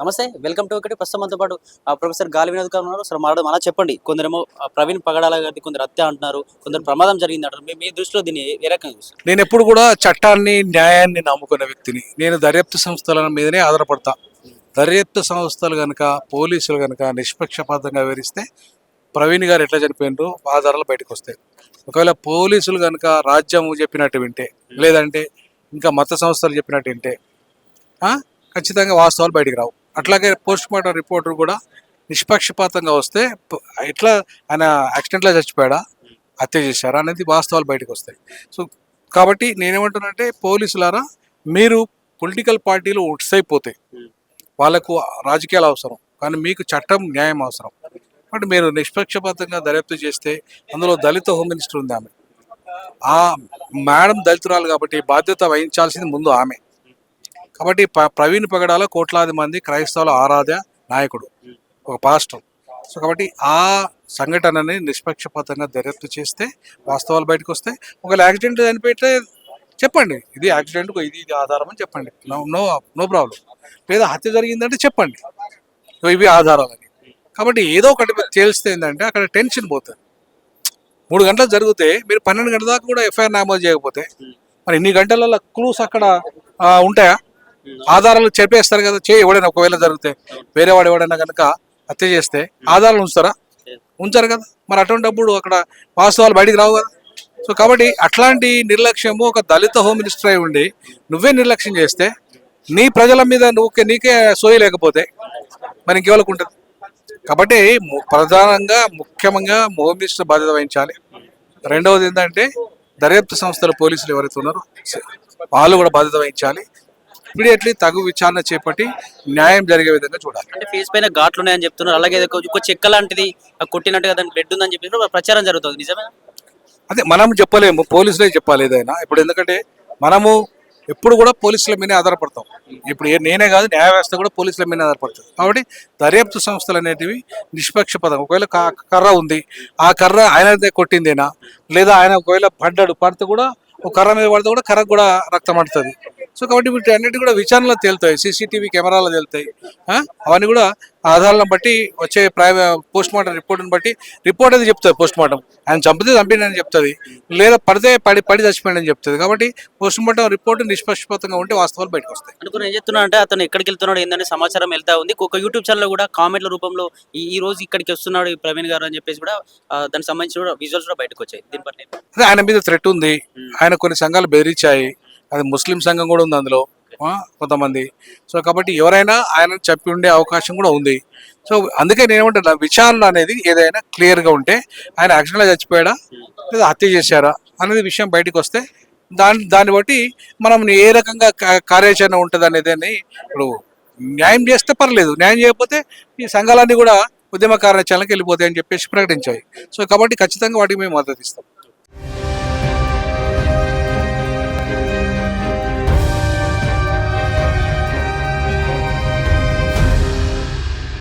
నమస్తే, welcome to ఒకటి. ప్రస్తుతం మనతో పాటు ప్రొఫెసర్ గాలి వినోద్ గారు ఉన్నారు. అసలు మాట్లాడదాం. అలా చెప్పండి, కొందరేమో ప్రవీణ్ పగడాల గారిది కొందరు హత్య అంటున్నారు, కొందరు ప్రమాదం జరిగింది అంటారు. మీ దృష్టిలో దీన్ని ఏ రకంగా చూస్తారు? నేను ఎప్పుడు కూడా చట్టాన్ని న్యాయాన్ని నమ్ముకున్న వ్యక్తిని. నేను దర్యాప్తు సంస్థల మీదనే ఆధారపడతా. దర్యాప్తు సంస్థలు కనుక పోలీసులు కనుక నిష్పక్షపాతంగా వివరిస్తే ప్రవీణ్ గారు ఎట్లా చనిపోయినారో ఆధారాలు బయటకు వస్తాయి. ఒకవేళ పోలీసులు కనుక రాజ్యం చెప్పినట్టు వింటే, లేదంటే ఇంకా మత సంస్థలు చెప్పినట్టు వింటే ఖచ్చితంగా వాస్తవాలు బయటికి రావు. అట్లాగే పోస్ట్ మార్టం రిపోర్ట్ కూడా నిష్పక్షపాతంగా వస్తే ఎట్లా ఆయన యాక్సిడెంట్లో చచ్చిపోయాడా, హత్య చేశారా అనేది వాస్తవాలు బయటకు వస్తాయి. సో కాబట్టి నేనేమంటున్నానంటే, పోలీసులారా మీరు పొలిటికల్ పార్టీలు ఉట్సైపోతాయి, వాళ్ళకు రాజకీయాలు అవసరం, కానీ మీకు చట్టం న్యాయం అవసరం. కాబట్టి మీరు నిష్పక్షపాతంగా దర్యాప్తు చేస్తే, అందులో దళిత హోమ్ మినిస్టర్ ఉంది, ఆమె ఆ మేడం దళితురాలు కాబట్టి బాధ్యత వహించాల్సింది ముందు ఆమె. కాబట్టి ప్రవీణ్ పగడాల కోట్లాది మంది క్రైస్తవుల ఆరాధ్య నాయకుడు, ఒక పాస్టర్. సో కాబట్టి ఆ సంఘటనని నిష్పక్షపాతంగా దర్యాప్తు చేస్తే వాస్తవాలు బయటకు వస్తాయి. ఒకవేళ యాక్సిడెంట్ చనిపోతే చెప్పండి, ఇది యాక్సిడెంట్, ఇది ఆధారం అని చెప్పండి, నో నో నో ప్రాబ్లం. లేదా హత్య జరిగిందంటే చెప్పండి, ఇవి ఆధారాలని. కాబట్టి ఏదో ఒకటి తేల్స్తే ఏంటంటే అక్కడ టెన్షన్ పోతుంది. 3 గంటలు జరిగితే మీరు 12 గంటల దాకా కూడా ఎఫ్ఐఆర్ నమోదు చేయకపోతే మరి ఇన్ని గంటలలో క్లూస్ అక్కడ ఉంటాయా? ఆధారాలు చెప్పేస్తారు కదా. ఎవడైనా ఒకవేళ జరిగితే వేరే వాడు ఎవడైనా కనుక హత్య చేస్తే ఆధారాలు ఉంచుతారా? ఉంచారు కదా. మరి అటువంటిప్పుడు అక్కడ వాస్తవాలు బయటికి రావు కదా. సో కాబట్టి అట్లాంటి నిర్లక్ష్యము, ఒక దళిత హోమ్ మినిస్టర్ అయి ఉండి నువ్వే నిర్లక్ష్యం చేస్తే, నీ ప్రజల మీద నీకే సోయి లేకపోతే మరి ఇంకెవరికి ఉంటుంది? కాబట్టి ప్రధానంగా ముఖ్యంగా హోమ్ మినిస్టర్ బాధ్యత వహించాలి. రెండవది ఏంటంటే దర్యాప్తు సంస్థల పోలీసులు ఎవరైతే ఉన్నారో వాళ్ళు కూడా బాధ్యత వహించాలి. ఇమీడియట్లీ తగు విచారణ చేపట్టి న్యాయం జరిగే విధంగా చూడాలి. అంటే ఫేస్ పైన ఘాట్లు ఉన్నాయని చెప్తున్నారు, అలాగే ఒక చెక్క లాంటిది కొట్టినట్టుగా దానికి బ్లడ్ ఉందని చెప్పి ప్రచారం జరుగుతుంది, నిజమే? అదే మనం చెప్పలేము, పోలీసులే చెప్పాలి ఏదైనా. ఇప్పుడు ఎందుకంటే మనము ఎప్పుడు కూడా పోలీసుల మీదే ఆధారపడతాం. ఇప్పుడు నేనే కాదు, న్యాయ వ్యవస్థ కూడా పోలీసుల మీద ఆధారపడుతుంది. కాబట్టి దర్యాప్తు సంస్థలు అనేటివి నిష్పక్షపాతం. ఒకవేళ కర్ర ఉంది, ఆ కర్ర ఆయన కొట్టిందేనా, లేదా ఆయన ఒకవేళ పడితే కూడా ఒక కర్ర మీద పడితే కూడా కర్రకు కూడా రక్తం అంటుతుంది. సో కాబట్టి వీటి అన్నిటి కూడా విచారణలో తేలుతాయి, సీసీటీవీ కెమెరాలో తేలుతాయి. అవన్నీ కూడా ఆధారాలను బట్టి వచ్చే పోస్ట్ మార్టం రిపోర్ట్ని బట్టి రిపోర్ట్ అది చెప్తుంది. పోస్ట్ మార్టం ఆయన చంపిండని చెప్తుంది, లేదా పడి చచ్చిపోయిందని చెప్తుంది. కాబట్టి పోస్ట్ మార్టం రిపోర్ట్ నిష్పక్షపాతంగా ఉంటే వాస్తవాలు బయటకు వస్తాయి. అనుకుని ఏం చెప్తున్నా అంటే, అతను ఎక్కడికి వెళ్తున్నాడు ఏంటనే సమాచారం వెళ్తా ఉంది. ఒక యూట్యూబ్ ఛానల్ కూడా కామెంట్ల రూపంలో ఈ రోజు ఇక్కడికి వస్తున్నాడు ప్రవీణ్ గారు అని చెప్పేసి కూడా దానికి సంబంధించి కూడా విజువల్స్ కూడా బయటకు వచ్చాయి. దీని పట్ల అదే ఆయన మీద థ్రెట్ ఉంది, ఆయన కొన్ని సంఘాలు బెదిరించాయి, అది ముస్లిం సంఘం కూడా ఉంది అందులో కొంతమంది. సో కాబట్టి ఎవరైనా ఆయన చెప్పి ఉండే అవకాశం కూడా ఉంది. సో అందుకే నేనేమంటున్నా, విచారణ అనేది ఏదైనా క్లియర్గా ఉంటే ఆయన యాక్సిడెంట్గా చచ్చిపోయాడా లేదా హత్య చేశారా అనేది విషయం బయటకు వస్తే దాన్ని బట్టి మనం ఏ రకంగా కార్యాచరణ ఉంటుంది అనేది. ఇప్పుడు న్యాయం చేస్తే పర్లేదు, న్యాయం చేయకపోతే ఈ సంఘాలన్నీ కూడా ఉద్యమ కార్యాచరణకి వెళ్ళిపోతాయని చెప్పేసి ప్రకటించాయి. సో కాబట్టి ఖచ్చితంగా వాటికి మేము మద్దతు ఇస్తాం.